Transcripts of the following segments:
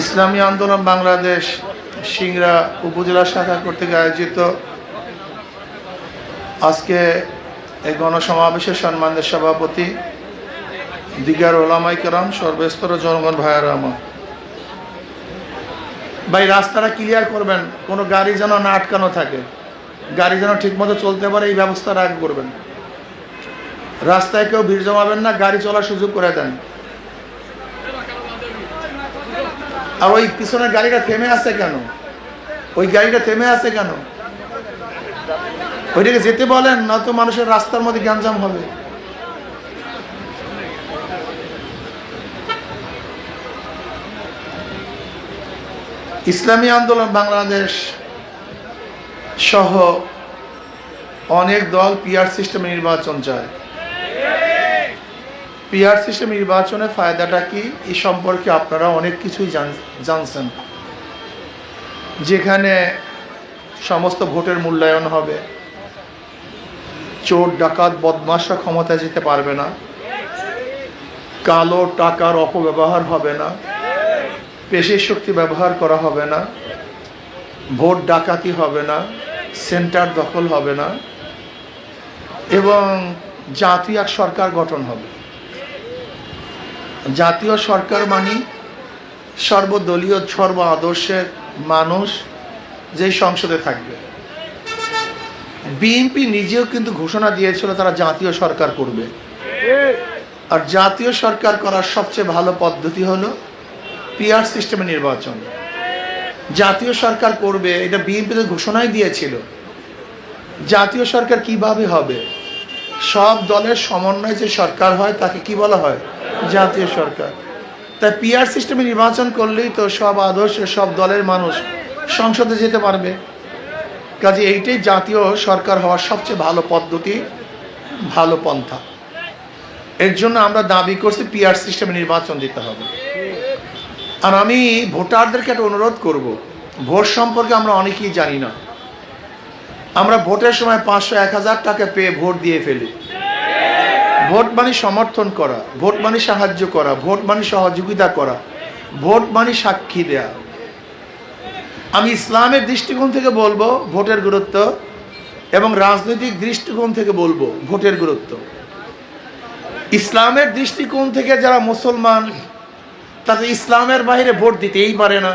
ইসলামী আন্দোলন বাংলাদেশ সিংড়া উপজেলা শাখা কর্তৃক আয়োজিত আজকে এই গণসমাবেশের সম্মানের সভাপতি দিগার ওলামায়ে কেরাম, সর্বস্তর জনগণ ভাইয়েরা আমার, ভাই রাস্তাটা ক্লিয়ার করবেন, কোনো গাড়ি যেন না আটকানো থাকে, গাড়ি যেন ঠিকমতো চলতে পারে এই ব্যবস্থা আগে করবেন। রাস্তায় কেউ ভিড় জমাবেন না, গাড়ি চলার সুযোগ করে দেন। আর ওই পিছনের গাড়িটা থেমে আছে কেন? ওই গাড়িটা থেমে আছে কেন? ওইটাকে যেতে বলেন, নয়তো মানুষের রাস্তার মধ্যে গ্যাঞ্জাম হবে। ইসলামী আন্দোলন বাংলাদেশ সহ অনেক দল পিআর সিস্টেমে নির্বাচন চায়। পিআর সিস্টেম নির্বাচনের ফায়দাটা কি এই সম্পর্কে আপনারা অনেক কিছুই জানছেন, যেখানে সমস্ত ভোটের মূল্যায়ন হবে, চোর ডাকাত বদমাশরা ক্ষমতায় যেতে পারবে না, কালো টাকার অপব্যবহার হবে না, পেশির শক্তি ব্যবহার করা হবে না, ভোট ডাকাতি হবে না, সেন্টার দখল হবে না, এবং জাতীয় এক সরকার গঠন হবে। জাতীয় সরকার মানে সর্বদলীয় সর্ব আদর্শের মানুষ যেই সংসদে থাকবে। বিএনপি নিজেও কিন্তু ঘোষণা দিয়েছিল তারা জাতীয় সরকার করবে, আর জাতীয় সরকার করার সবচেয়ে ভালো পদ্ধতি হলো পিআর সিস্টেমে নির্বাচন। জাতীয় সরকার করবে এটা বিএনপি ঘোষণাই দিয়েছিল। জাতীয় সরকার কিভাবে হবে? সব দলের সমন্বয়ে যে সরকার হয় তাকে কি বলা হয়? জাতীয় সরকার। তাই পিআর সিস্টেমে নির্বাচন করলেই তো সব আদর্শ সব দলের মানুষ সংসদে যেতে পারবে। কাজে এইটাই জাতীয় সরকার হওয়ার সবচেয়ে ভালো পদ্ধতি, ভালো পন্থা। এর জন্য আমরা দাবি করছি পিআর সিস্টেমে নির্বাচন দিতে হবে। আর আমি ভোটারদেরকে একটা অনুরোধ করব, ভোট সম্পর্কে আমরা অনেকেই জানি না। আমরা ভোটের সময় 500-1000 টাকা পেয়ে ভোট দিয়ে ফেলি। ভোট মানে সমর্থন করা, ভোট মানে সাহায্য করা, ভোট মানে সহযোগিতা করা, ভোট মানে সাক্ষী দেয়া। আমি ইসলামের দৃষ্টিকোণ থেকে বলবো ভোটের গুরুত্ব, এবং রাজনৈতিক দৃষ্টিকোণ থেকে বলবো ভোটের গুরুত্ব। ইসলামের দৃষ্টিকোণ থেকে যারা মুসলমান তাদের ইসলামের বাইরে ভোট দিতেই পারে না।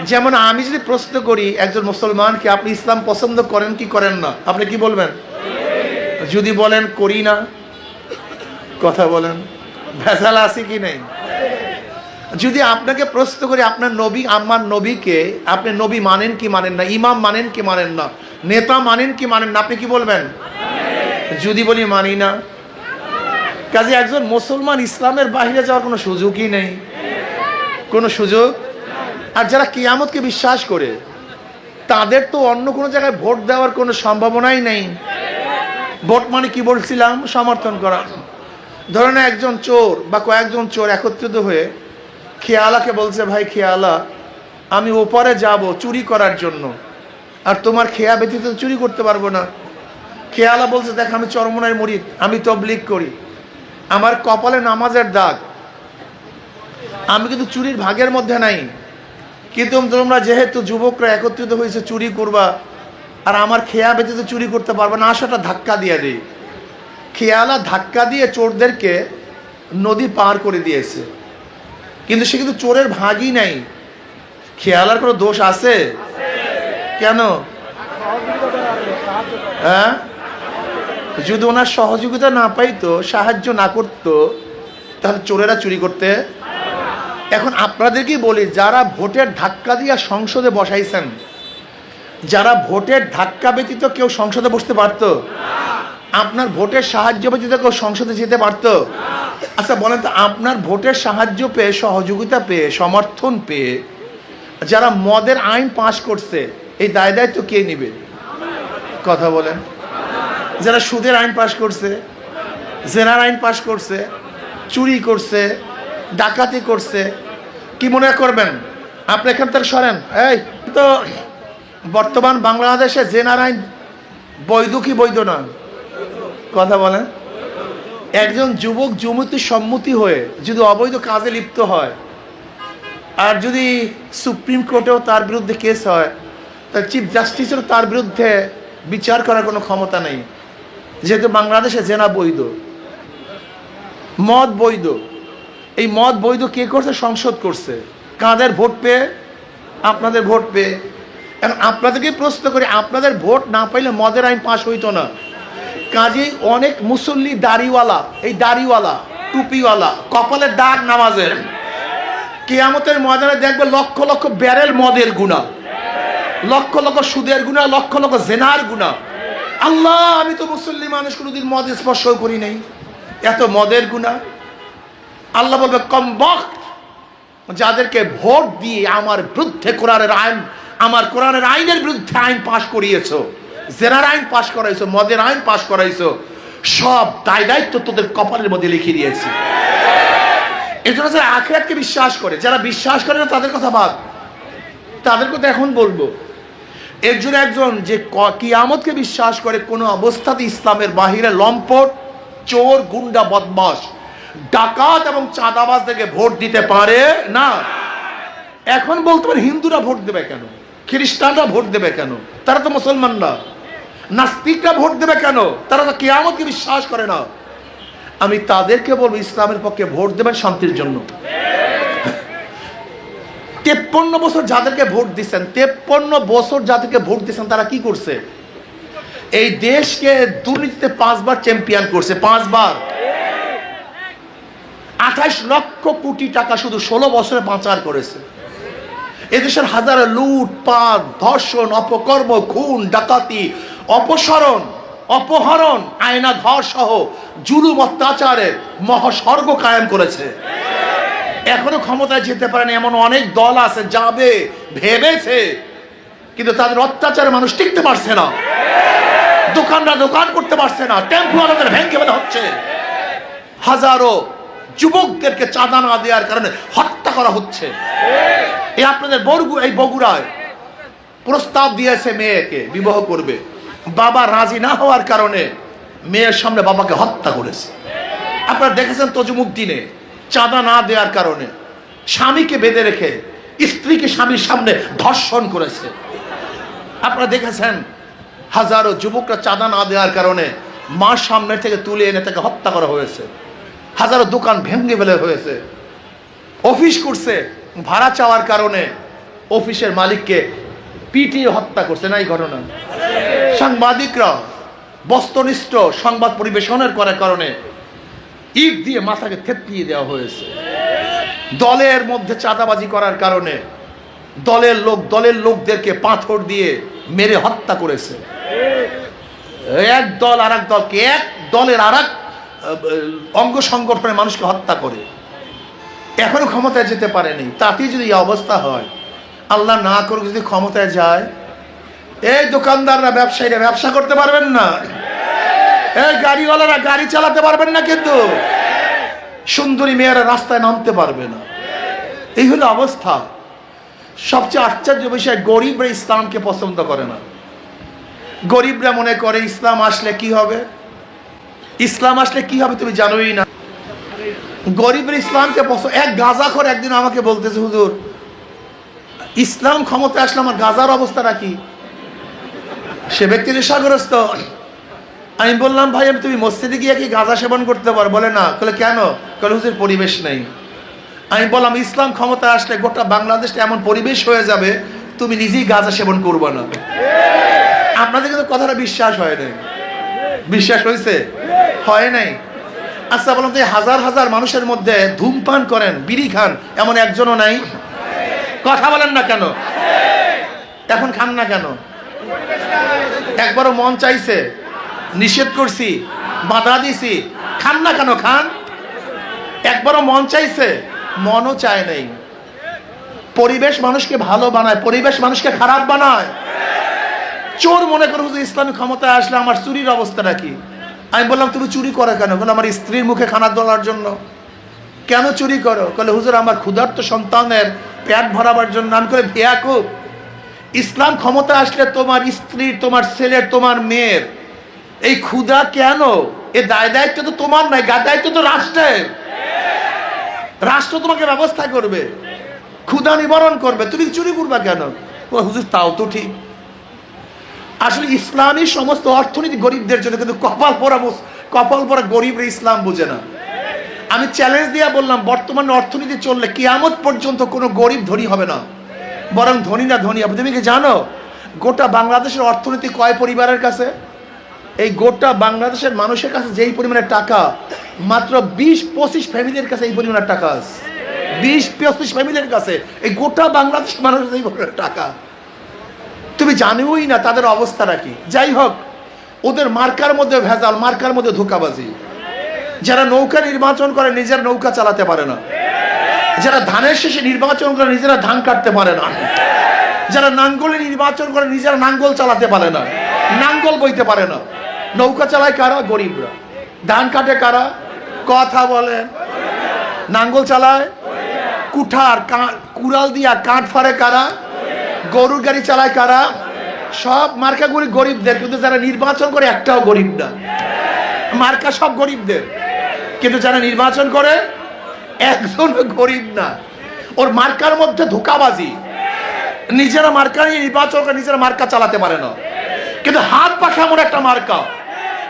যেমন আমি যদি প্রশ্ন করি একজন মুসলমানকে, আপনি ইসলাম পছন্দ করেন কি করেন না, আপনি কি বলবেন? যদি বলেন করি না, কথা বলেন, ভেজাল আছে কি নেই? যদি আপনাকে প্রশ্ন করি আপনার নবী, আমার নবীকে আপনি নবী মানেন কি মানেন না, ইমাম মানেন কি মানেন না, নেতা মানেন কি মানেন না, আপনি কি বলবেন? যদি বলি মানি না। কাজে একজন মুসলমান ইসলামের বাইরে যাওয়ার কোনো সুযোগই নেই, কোনো সুযোগ। আর যারা কিয়ামতকে বিশ্বাস করে তাদের তো অন্য কোনো জায়গায় ভোট দেওয়ার কোনো সম্ভাবনাই নেই। ভোট মানে কি বলছিলাম? সমর্থন করা। ধরেন একজন চোর বা কয়েকজন চোর একত্রিত হয়ে খেয়ালাকে বলছে, ভাই খেয়ালা, আমি ওপারে যাব চুরি করার জন্য, আর তোমার খেয়া ব্যতীত চুরি করতে পারবো না। খেয়ালা বলছে, দেখ আমি চরমনায় মুরিদ, আমি তবলিগ করি, আমার কপালে নামাজের দাগ, আমি কিন্তু চুরির ভাগের মধ্যে নাই, কিন্তু তোমরা যেহেতু যুবকরা একত্রিত হয়েছে চুরি করবা, আর আমার খেয়া ব্যতীত চুরি করতে পারবে না, আসাটা ধাক্কা দিয়ে দিই। খেয়ালা ধাক্কা দিয়ে চোরদেরকে নদী পার করে দিয়েছে, কিন্তু সে কিন্তু চোরের ভাগই নাই। খেয়ালার কোনো দোষ আছে? কেন? হ্যাঁ, যদি ওনার সহযোগিতা না পাইতো, সাহায্য না করতো, তাহলে চোরেরা চুরি করতে। এখন আপনাদেরকেই বলি, যারা ভোটের ধাক্কা দিয়ে সংসদে বসাইছেন, যারা ভোটের ধাক্কা ব্যতীত কেউ সংসদে বসতে পারত? আপনার ভোটের সাহায্য ব্যতীত কেউ সংসদে যেতে পারত? আচ্ছা বলেন তো, আপনার ভোটের সাহায্য পেয়ে, সহযোগিতা পেয়ে, সমর্থন পেয়ে যারা মদের আইন পাশ করছে, এই দায় দায়িত্ব কে নিবে? কথা বলেন। যারা সুদের আইন পাশ করছে, জেনার আইন পাশ করছে, চুরি করছে, ডাকাতি করছে, কি মনে করবেন? আপনি এখান থেকে সরেন। এই তো বর্তমান বাংলাদেশে জেনার আইন বৈধ কি বৈধ না? কথা বলেন। একজন যুবক যুবতী সম্মতি হয়ে যদি অবৈধ কাজে লিপ্ত হয়, আর যদি সুপ্রিম কোর্টেও তার বিরুদ্ধে কেস হয়, তাহলে চিফ জাস্টিসেরও তার বিরুদ্ধে বিচার করার কোনো ক্ষমতা নেই, যেহেতু বাংলাদেশে জেনা বৈধ, মদ বৈধ। এই মদ বৈধ কে করছে? সংসদ করছে। কাদের ভোট পেয়ে? আপনাদের ভোট পেয়ে। এখন আপনাদেরকে প্রশ্ন করি, আপনাদের ভোট না পাইলে মদের আইন পাশ হইতো না। কাজেই অনেক মুসল্লি দাড়িওয়ালা, এই দাড়িওয়ালা, টুপিওয়ালা, কপালের দাগ নামাজের, কিয়ামতের ময়দানে দেখবে লক্ষ লক্ষ ব্যারেল মদের গুনাহ, লক্ষ লক্ষ সুদের গুনাহ, লক্ষ লক্ষ জেনার গুনাহ। আল্লাহ, আমি তো মুসল্লি মানুষ, কোনোদিন মদ স্পর্শ করি নাই, এত মদের গুনাহ। আল্লাহ বলবে, কম বক্ত, যাদেরকে ভোট দিয়ে আমার বিরুদ্ধে কোরআনের আইন, আমার কোরআনের আইনের বিরুদ্ধে আইন পাশ করিয়েছো, জেনার আইন পাশ করাইছো, মদের আইন পাশ করাইছো, সব দায় দায়িত্ব তোদের কপালের মধ্যে লিখে দিয়েছি। এই জন্য যারা আখিরাতকে বিশ্বাস করে, যারা বিশ্বাস করে না তাদের কথা বাদ, তাদের কথা এখন বলবো। এর জন্য একজন যে কিয়ামতকে বিশ্বাস করে, কোনো অবস্থাতে ইসলামের বাহিরে লম্পট, চোর, গুন্ডা, বদমাশ, ডাকাত এবং চাঁদাবাজ থেকে ভোট দিতে পারে না। এখন বলতে পারে হিন্দুরা ভোট দেবে কেন, খ্রিস্টানরা ভোট দেবে কেন, তারা তো মুসলমান না। নাস্তিকরা ভোট দেবে কেন, তারা তো কিয়ামতকে বিশ্বাস করে না। আমি তাদেরকে বলবো, ইসলামের পক্ষে ভোট দেবেন শান্তির জন্য। 53 বছর যাদেরকে ভোট দিচ্ছেন, 53 বছর যাদেরকে ভোট দিচ্ছেন, তারা কি করছে? এই দেশকে দুর্নীতিতে 5 বার চ্যাম্পিয়ন করছে, 5 বার। 28 লক্ষ কোটি টাকা শুধু 16 বছরে পাচার করেছে। এদেশের হাজার লুটপাট, ধর্ষণ, অপকর্ম, খুন, ডাকাতি, অপসরণ, অপহরণ, আয়না ঘর সহ জুলুম, অত্যাচারের মহাস্বর্গ কায়েম করেছে। এখনো ক্ষমতায় যেতে পারেনি এমন অনেক দল আছে, যাবে ভেবেছে, কিন্তু তাদের অত্যাচারে মানুষ টিকতে পারছে না। দোকানরা দোকান করতে পারছে না, টেম্পু আমাদের ভেঙে ফেলা হচ্ছে। হাজারো যুবকদেরকে চাঁদা না দেওয়ার কারণে হত্যা করা হচ্ছে। এই আপনাদের এই বগুড়ায় প্রস্তাব দিয়েছে মেয়েকে বিবাহ করবে, বাবা রাজি না হওয়ার কারণে মেয়ের সামনে বাবাকে হত্যা করেছে। আপনারা দেখেছেন তজুমুদ্দিনে, চাঁদা না দেওয়ার কারণে স্বামীকে বেঁধে রেখে স্ত্রীকে স্বামীর সামনে ধর্ষণ করেছে। আপনারা দেখেছেন হাজারো যুবকরা চাঁদা না দেওয়ার কারণে মার সামনে থেকে তুলে এনে তাকে হত্যা করা হয়েছে। হাজারো দোকান ভেঙে ফেলে হয়েছে। অফিস করছে, ভাড়া চাওয়ার কারণে অফিসের মালিককে পিটিয়ে হত্যা করছে, না এই ঘটনা? সাংবাদিকরা বস্তুনিষ্ঠ সংবাদ পরিবেশনের করার কারণে ইট দিয়ে মাথাকে থেতলিয়ে দেওয়া হয়েছে। দলের মধ্যে চাঁদাবাজি করার কারণে দলের লোকদেরকে পাথর দিয়ে মেরে হত্যা করেছে। এক দল আর এক দলকে, এক দলের আর এক অঙ্গ সংগঠনের মানুষকে হত্যা করে এখনো ক্ষমতায় যেতে পারেনি। তাতেই যদি এই অবস্থা হয়, আল্লাহ না করুক যদি ক্ষমতায় যায়, এই দোকানদাররা, ব্যবসায়ীরা ব্যবসা করতে পারবেন না, এই গাড়িওয়ালারা গাড়ি চালাতে পারবেন না, কিন্তু সুন্দরী মেয়েরা রাস্তায় নামতে পারবে না। এই হলো অবস্থা। সবচেয়ে আশ্চর্য বিষয়, গরিবরা ইসলামকে পছন্দ করে না। গরিবরা মনে করে ইসলাম আসলে কি হবে, ইসলাম আসলে কি হবে তুমি জানোই না। গরিবরা ইসলামকে পছন্দ। এক গাঁজাখোর একদিন আমাকে বলতেছে, হুজুর ইসলাম ক্ষমতা আসলে আমার গাঁজার অবস্থাটা কি? সে ব্যক্তি নেশাগ্রস্ত। আমি বললাম, ভাই আমি তুমি মসজিদে গিয়ে কি গাঁজা সেবন করতে পারো? বলে না। বলে কেন? বলে হুজুর পরিবেশ নেই। আমি বললাম, ইসলাম ক্ষমতা আসলে গোটা বাংলাদেশটা এমন পরিবেশ হয়ে যাবে, তুমি নিজেই গাঁজা সেবন করবে না। আপনাদের কিন্তু কথাটা বিশ্বাস হয় নাই। বিশ্বাস হয়েছে? হয় নাই। আচ্ছা বললাম, তো হাজার হাজার মানুষের মধ্যে ধূমপান করেন, বিড়ি খান, এমন একজনও নাই? কথা বলেন না কেন? এখন খান না কেন? একবারও মন চাইছে? নিষেধ করছি, বাধা দিছি, খান না কেন? খান। একবারও মন চাইছে? মনও চায় নাই। পরিবেশ মানুষকে ভালো বানায়, পরিবেশ মানুষকে খারাপ বানায়। চোর মনে করো যে ইসলামী ক্ষমতায় আসলে আমার চুরির অবস্থাটা কি? আমি বললাম, তুমি চুরি করো কেন? বলে আমার স্ত্রীর মুখে খানা তোলার জন্য। কেন চুরি করো? বলে হুজুর আমার ক্ষুধার্ত সন্তানের পেট ভরাবার জন্য। আমি করে বেয়াকুব, ইসলাম ক্ষমতা আসলে তোমার স্ত্রীর, তোমার ছেলের, তোমার মেয়ের এই ক্ষুধা কেন? এ দায়িত্ব তো তোমার নয়, দায়িত্ব তো রাষ্ট্রের। রাষ্ট্র তোমাকে ব্যবস্থা করবে। ক্ষুধা নিবারণ করবে, তুমি চুরি করবা কেন? ও হুজুর তাও তো ঠিক। আসলে ইসলামী সমস্ত অর্থনীতি গরিবদের জন্য, কিন্তু কপাল পরা গরিবরা ইসলাম বুঝে না। আমি চ্যালেঞ্জ দিয়ে বললাম, বর্তমানে অর্থনীতি চললে কিয়ামত পর্যন্ত কোনো গরিব ধনী হবে না, বরং ধনীরা ধনী হবে। তুমি কি জানো গোটা বাংলাদেশের অর্থনীতি কয় পরিবারের কাছে? এই গোটা বাংলাদেশের মানুষের কাছে যেই পরিমাণের টাকা, মাত্র 20-25 ফ্যামিলির কাছে এই পরিমাণের টাকা আছে। 20-25 ফ্যামিলির কাছে এই গোটা বাংলাদেশের মানুষের এই পরিমাণের টাকা। তুমি জানোই না তাদের অবস্থাটা কি। যাই হোক, ওদের মার্কার মধ্যে ভেজাল, মার্কার মধ্যে ধোঁকাবাজি। যারা নৌকা নির্বাচন করে নিজের নৌকা চালাতে পারে না, যারা ধানের শেষে নির্বাচন করে নিজেরা ধান কাটতে পারে না, যারা নাঙ্গলে নির্বাচন করে নিজেরা নাঙ্গল চালাতে পারে না, নাঙ্গল বইতে পারে না। নৌকা চালায় কারা? গরিবরা। ধান কাটে কারা? কথা বলেন। নাঙ্গল চালায় কুঠার কুড়াল দিয়া কাঠ ফাড়ে কারা? গরুর গাড়ি চালায় কারা? সব মার্কাগুলি গরিবদের, কিন্তু যারা নির্বাচন করে একটাও গরিব না। মার্কা সব গরিবদের, কিন্তু যারা নির্বাচন করে একজন গরিব না। ওর মার্কার মধ্যে ধোঁকাবাজি। নিজেরা মার্কা নিয়ে নির্বাচন করে নিজেরা মার্কা চালাতে পারে না, কিন্তু হাত পাখা এমন একটা মার্কা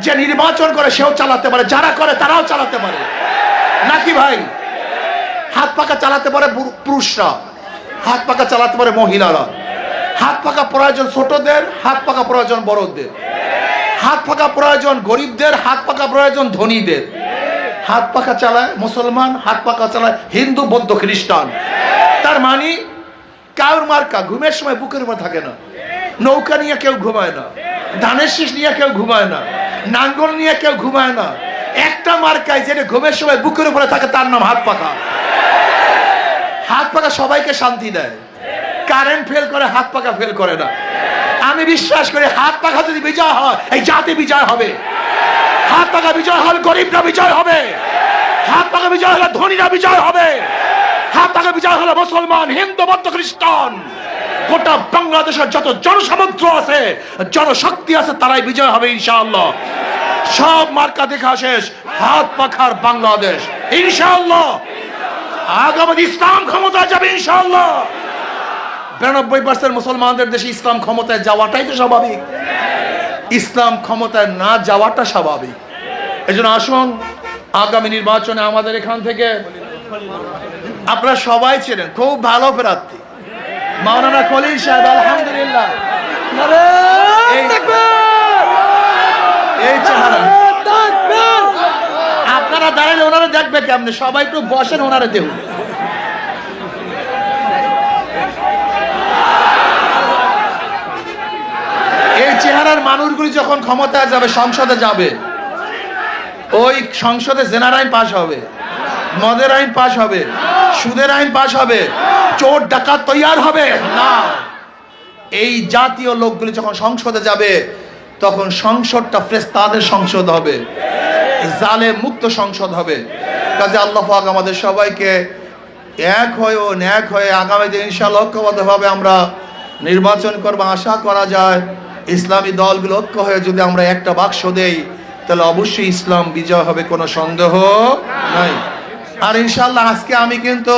যে নির্বাচন করে সেও চালাতে পারে, যারা করে তারাও চালাতে পারে। নাকি ভাই? হাত পাখা চালাতে পারে পুরুষরা, হাত পাখা চালাতে পারে মহিলারা। হাত পাখা প্রয়োজন ছোটদের, হাত পাখা প্রয়োজন বড়দের। হাত পাখা প্রয়োজন গরিবদের, হাত পাখা প্রয়োজন ধনীদের। হাত পাখা চালায় মুসলমান, হাত পাখা চালায় হিন্দু, বৌদ্ধ, খ্রিস্টান। তার মানে কাউর মার্কা ঘুমের সময় বুকের উপর থাকে না। নৌকা নিয়ে কেউ ঘুমায় না, ধানের শীষ নিয়ে কেউ ঘুমায় না, নাঙ্গল নিয়ে কেউ ঘুমায় না। একটা মার্কায় যেটা ঘুমের সময় বুকের উপরে থাকে, তার নাম হাত পাখা। হাত পাখা সবাইকে শান্তি দেয়। কারেন্ট ফেল করে, হাত পাখা ফেল করে না। আমি বিশ্বাস করি হাত পাখা যদি বিজয় হয়, এই জাতি বিজয় হবে। হাত পাখা বিজয় হলে গরিবরা বিজয় হবে। হাত পাখা বিজয় হলে ধনীরা বিজয় হবে। হাত পাখা বিজয় হলে মুসলমান, হিন্দু, বৌদ্ধ, খ্রিস্টান, গোটা বাংলাদেশের যত জনসমুদ্র আছে, জনশক্তি আছে, তারাই বিজয় হবে ইনশাআল্লাহ। সব মার্কা দেখা শেষ, হাত পাখার বাংলাদেশ ইনশাআল্লাহ। আগামী ইসলাম ক্ষমতা যাবে ইনশাআল্লাহ। 92% মুসলমানদের দেশে ইসলাম ক্ষমতায় যাওয়াটাই তো স্বাভাবিক, ইসলাম ক্ষমতায় না যাওয়াটা স্বাভাবিক। এই জন্য আসুন, আগামী নির্বাচনে আমাদের এখান থেকে আপনারা সবাই ছিলেন খুব ভালো প্রার্থী মাওলানা খলিল সাহেব, আলহামদুলিল্লাহ। এই চেহারা আপনারা দাঁড়ালে ওনারা দেখবে কেমনে? সবাই একটু বসেন, ওনারা দেখুন। এই চেহারার মানুষগুলি যখন ক্ষমতায় যাবে, সংসদে যাবে, ওই সংসদে জেনার আইন পাশ হবে, মদের আইন পাশ হবে, সুদের আইন পাশ হবে, চোর ডাকাত তৈয়ার হবে না। এই জাতীয় লোকগুলি যখন সংসদে যাবে, তখন সংসদটা ফেরেশতাদের সংসদ হবে, জালেম মুক্ত সংসদ হবে। কাজে আল্লাহ পাক আমাদের সবাইকে এক হয়ে ও ন্যাক হয়ে আগামী দিন ইনশাআল্লাহ ঐক্যবদ্ধভাবে আমরা নির্বাচন করবো। আশা করা যায় ইসলামী দলগুলো ঐক্য হয়ে যদি আমরা একটা বাক্স দেই, তাহলে অবশ্যই ইসলাম বিজয় হবে, কোনো সন্দেহ নাই। আর ইনশাআল্লাহ আজকে আমি কিন্তু